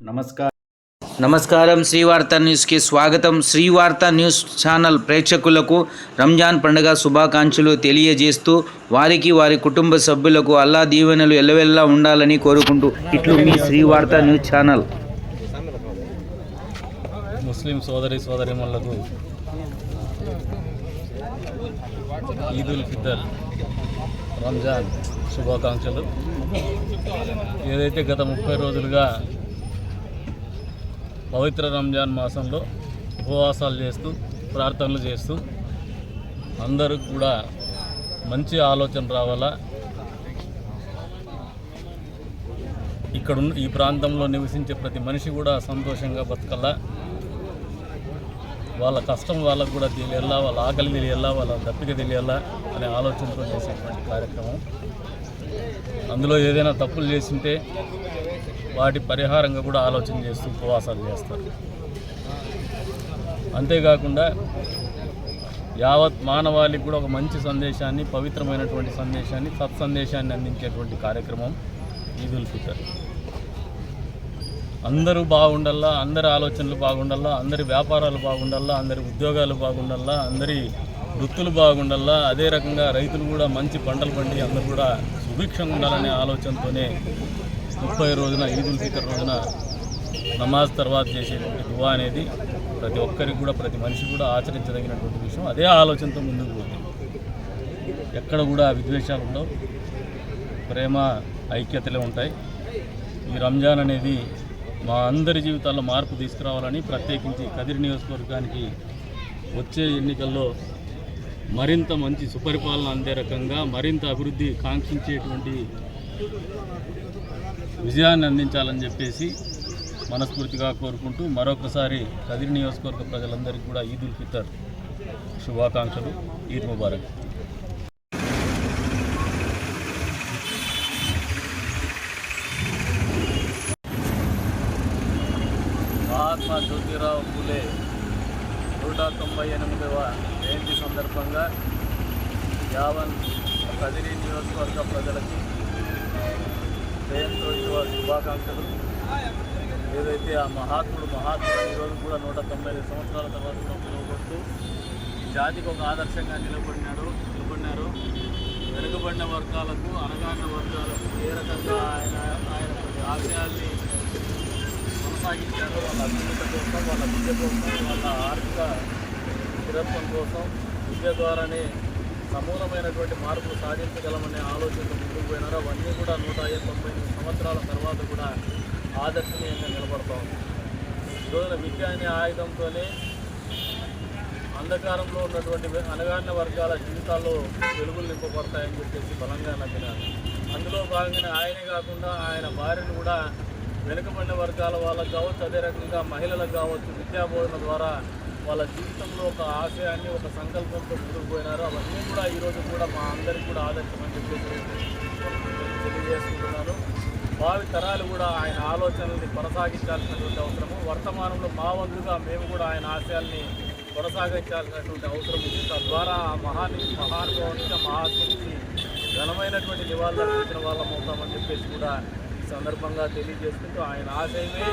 నమస్కారం. శ్రీవార్త న్యూస్కి స్వాగతం. శ్రీవార్త న్యూస్ ఛానల్ ప్రేక్షకులకు రంజాన్ పండుగ శుభాకాంక్షలు తెలియజేస్తూ వారికి వారి కుటుంబ సభ్యులకు అల్లా దీవెనలు ఎల్లవెల్లా ఉండాలని కోరుకుంటూ ఇట్లు మీ శ్రీవార్త న్యూస్ ఛానల్. ముస్లిం సోదరిమణులకు ఈదుల్ ఫితర్ రంజాన్ శుభాకాంక్షలు. ఏదైతే గత 30 రోజులుగా పవిత్ర రంజాన్ మాసంలో ఉపవాసాలు చేస్తూ ప్రార్థనలు చేస్తూ అందరూ కూడా మంచి ఆలోచన రావాలా, ఈ ప్రాంతంలో నివసించే ప్రతి మనిషి కూడా సంతోషంగా బతకాలా, వాళ్ళ కష్టం వాళ్ళకు కూడా తెలియాలా, వాళ్ళ ఆకలి తెలియాలా, వాళ్ళ దప్పిక తెలియాలా అనే ఆలోచనతో చేసేటువంటి కార్యక్రమం. అందులో ఏదైనా తప్పులు చేసింటే వాటి పరిహారంగా కూడా ఆలోచన చేస్తూ ఉపవాసాలు చేస్తారు. అంతేకాకుండా యావత్ మానవాళికి కూడా ఒక మంచి సందేశాన్ని, పవిత్రమైనటువంటి సందేశాన్ని, సత్సందేశాన్ని అందించేటువంటి కార్యక్రమం ఈదుల్ ఫితర్. అందరూ బాగుండాలా, అందరి ఆలోచనలు బాగుండాలా, అందరి వ్యాపారాలు బాగుండాలా, అందరి ఉద్యోగాలు బాగుండాలా, అందరి వృత్తులు బాగుండాలా, అదే రకంగా రైతులు కూడా మంచి పంటలు పండి అందరూ కూడా సుభిక్షంగా ఉండాలనే ఆలోచనతోనే 30 రోజున ఈదుల్ ఫితర్ రోజున నమాజ్ తర్వాత చేసేటువంటి దువా అనేది ప్రతి ఒక్కరికి కూడా, ప్రతి మనిషి కూడా ఆచరించదగినటువంటి విషయం. అదే ఆలోచనతో ముందుకు పోతుంది. ఎక్కడ కూడా విద్వేషాలు ఉండవు, ప్రేమ ఐక్యతలే ఉంటాయి. ఈ రంజాన్ అనేది మా అందరి జీవితాల్లో మార్పు తీసుకురావాలని, ప్రత్యేకించి కదిరి నియోజకవర్గానికి వచ్చే ఎన్నికల్లో మరింత మంచి సుపరిపాలన అందే రకంగా, మరింత అభివృద్ధి కాంక్షించేటువంటి విజయాన్ని అందించాలని చెప్పేసి మనస్ఫూర్తిగా కోరుకుంటూ మరొకసారి కదిరి నియోజకవర్గ ప్రజలందరికీ కూడా ఈదుల్ ఫితర్ శుభాకాంక్షలు. ఈద్ ముబారక్. మహాత్మా జ్యోతిరావు పూలే 198వ జయంతి సందర్భంగా యావన్ కదిరి నియోజకవర్గ ప్రజలకి జయంత్యోత్సవ శుభాకాంక్షలు. ఏదైతే ఆ మహాత్ముడు ఈరోజు కూడా 195 సంవత్సరాల తర్వాత పిలువబడుతూ ఈ జాతికి ఒక ఆదర్శంగా నిలబడినారు. వెనుకబడిన వర్గాలకు, అణగారిన వర్గాలకు ఏ రకంగా ఆయన ఆశయాల్ని కొనసాగించారు. వాళ్ళ అభ్యున్నత కోసం, వాళ్ళ విద్య కోసం, వాళ్ళ ఆర్థిక స్థిరత్వం కోసం విద్య ద్వారానే సమూలమైనటువంటి మార్పులు సాధించగలమనే ఆలోచనతో ముందుకు పోయినారు. అవన్నీ కూడా 198 సంవత్సరాల తర్వాత కూడా ఆదర్శనీయంగా నిలబడతా ఉంది. ఈరోజున విద్య అనే ఆయుధంతోనే అంధకారంలో ఉన్నటువంటి అణగారిన వర్గాల జీవితాల్లో వెలుగులు నింపబడతాయని చెప్పేసి బలంగా నమ్మినారు. అందులో భాగంగానే ఆయనే కాకుండా ఆయన భార్యను కూడా వెనుకబడిన వర్గాల వాళ్ళకు కావచ్చు, అదే రకంగా మహిళలకు కావచ్చు, విద్యాబోధన ద్వారా వాళ్ళ జీవితంలో ఒక ఆశయాన్ని, ఒక సంకల్పంతో ముందుకు పోయినారు. అవన్నీ కూడా ఈరోజు కూడా మా అందరికీ కూడా ఆదర్శమని చెప్పేసి తెలియజేసుకుంటున్నాను. భావి తరాలు కూడా ఆయన ఆలోచనల్ని కొనసాగించాల్సినటువంటి అవసరము, వర్తమానంలో మా వంతుగా మేము కూడా ఆయన ఆశయాల్ని కొనసాగించాల్సినటువంటి అవసరం ఉంది. తద్వారా ఆ మహానుభావునికి, మహాత్మునికి ఘనమైనటువంటి నివాళులు అర్పించిన వాళ్ళం అవుతామని చెప్పేసి కూడా సందర్భంగా తెలియజేసుకుంటూ ఆయన ఆశయమే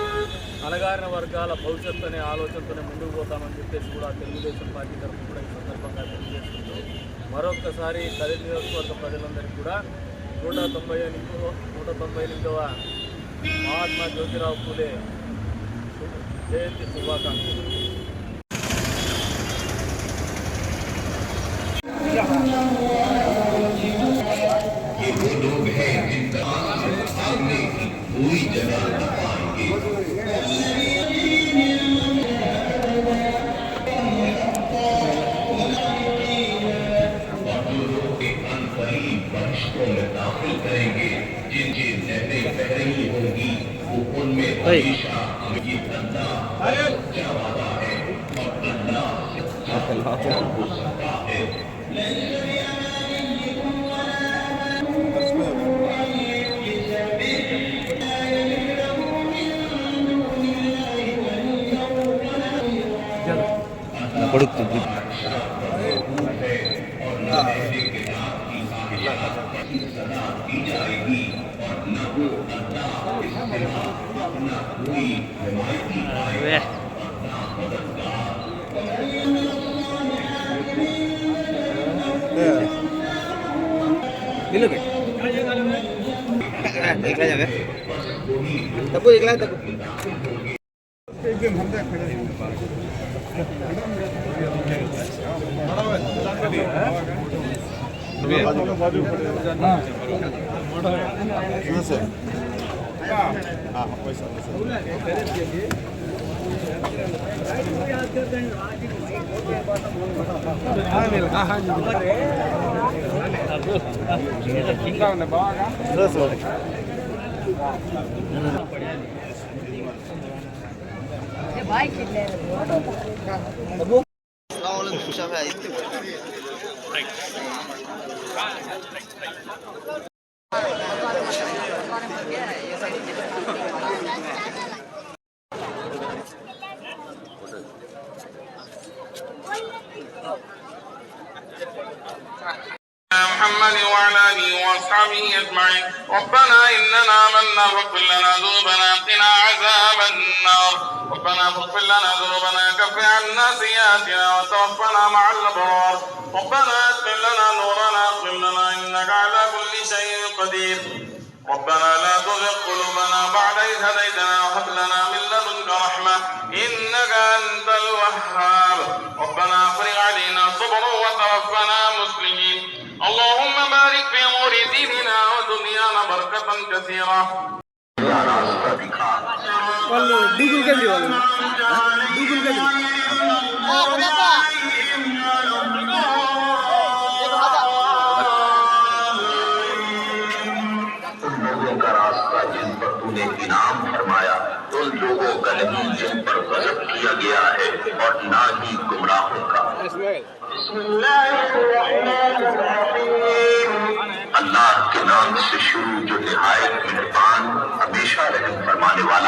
అణగారిన వర్గాల భవిష్యత్తు అనే ఆలోచనతోనే ముందుకు పోతామని చెప్పేసి కూడా తెలుగుదేశం పార్టీ తరఫున కూడా ఈ సందర్భంగా తెలియజేసుకుంటూ మరొకసారి కదిరి నియోజకవర్గ ప్రజలందరికీ కూడా 198వ మహాత్మా జ్యోతిరావు పూలే జయంతి శుభాకాంక్షలు. कोई जगह न पाएंगे। बख्शों में दाखिल करेंगे, जिनकी नहरें बह रही होंगी वो उनमें हमेशा ये अल्लाह सच्चा वादा है और अल्लाह हो सकता है। కొడుకు की सदा दी जाएगी और न वो अल्लाह इस सिवा अपना कोई हिमायती पाएगा अपना मददगार। देखला जावे तब्बू देखला तब्बू محمد وعلى اله واصحابه اجمعين. ربنا اننا آمنا فاغفر لنا ذنوبنا قنا عذاب النار. ربنا فاغفر لنا ذنوبنا كفر عنا سيئاتنا وتوفنا مع الابرار. ربنا اغفر لنا نورنا اغفر لنا انك على كل شيء قدير. ربنا لا تزغ قلوبنا بعد إذ هديتنا وهب لنا من لدنك رحمة إنك أنت الوهاب. ربنا افرغ علينا صبرا وتوفنا مسلمين. اللهم بارك في أمور ديننا ودنيانا بركة كثيرة. रास्ता दिखा लोगों का रास्ता जिन पर तूने इनाम फरमाया, उन लोगों का नहीं जिन पर गजब किया गया है, और ना ही गुमराहों का। अल्लाह के नाम से शुरू जो निहायत मेहरबान हमेशा रहम फरमाने वाला